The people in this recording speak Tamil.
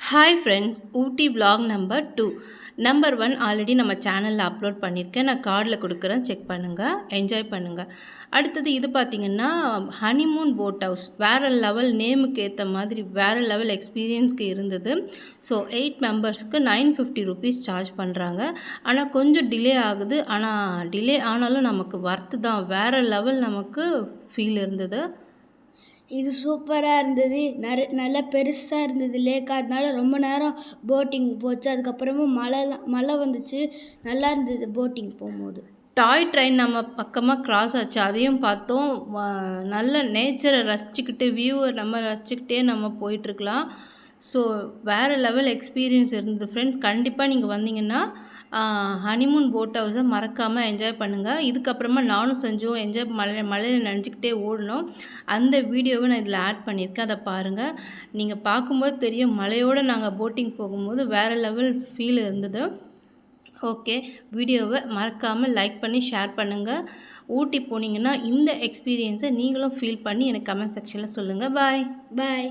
ஹாய் ஃப்ரெண்ட்ஸ், ஊட்டி vlog நம்பர் 2. நம்பர் 1 ஆல்ரெடி நம்ம சேனலில் அப்லோட் பண்ணியிருக்கேன். நான் கார்டில் கொடுக்குறேன், செக் பண்ணுங்கள், என்ஜாய் பண்ணுங்கள். அடுத்தது இது பார்த்திங்கன்னா ஹனிமூன் போட் ஹவுஸ். வேறு லெவல், நேமுக்கு ஏற்ற மாதிரி வேறு லெவல் எக்ஸ்பீரியன்ஸ்க்கு இருந்தது. ஸோ 8 மெம்பர்ஸ்க்கு 950 ருபீஸ் சார்ஜ் பண்ணுறாங்க. ஆனால் கொஞ்சம் டிலே ஆகுது. ஆனால் டிலே ஆனாலும் நமக்கு ஒர்த்து தான். வேறு லெவல் நமக்கு ஃபீல் இருந்தது. இது சூப்பராக இருந்தது. நல்லா பெருசாக இருந்தது லேக். அதனால ரொம்ப நேரம் போட்டிங் போச்சு. அதுக்கப்புறமா மழை வந்துச்சு. நல்லா இருந்தது போட்டிங் போகும்போது. டாய் ட்ரெயின் நம்ம பக்கமாக கிராஸ் ஆச்சு, அதையும் பார்த்தோம். நல்ல நேச்சரை ரசிச்சுக்கிட்டு, வியூவை நம்ம ரசிச்சுக்கிட்டே நம்ம போயிட்டுருக்கலாம். ஸோ வேறு லெவல் எக்ஸ்பீரியன்ஸ் இருந்தது ஃப்ரெண்ட்ஸ். கண்டிப்பாக நீங்கள் வந்தீங்கன்னா ஹனிமூன் போட் ஹவுஸை மறக்காமல் என்ஜாய் பண்ணுங்கள். இதுக்கப்புறமா நானும் செஞ்சோம், என்ஜாய் மழையில் நனைஞ்சிக்கிட்டே ஓடணும். அந்த வீடியோவை நான் இதில் ஆட் பண்ணியிருக்கேன், அதை பாருங்கள். நீங்கள் பார்க்கும்போது தெரியும், மழையோடு நாங்கள் போட்டிங் போகும்போது வேறு லெவல் ஃபீல் இருந்தது. ஓகே, வீடியோவை மறக்காமல் லைக் பண்ணி ஷேர் பண்ணுங்கள். ஊட்டி போனீங்கன்னா இந்த எக்ஸ்பீரியன்ஸை நீங்களும் ஃபீல் பண்ணி எனக்கு கமெண்ட் செக்ஷனில் சொல்லுங்கள். பாய்.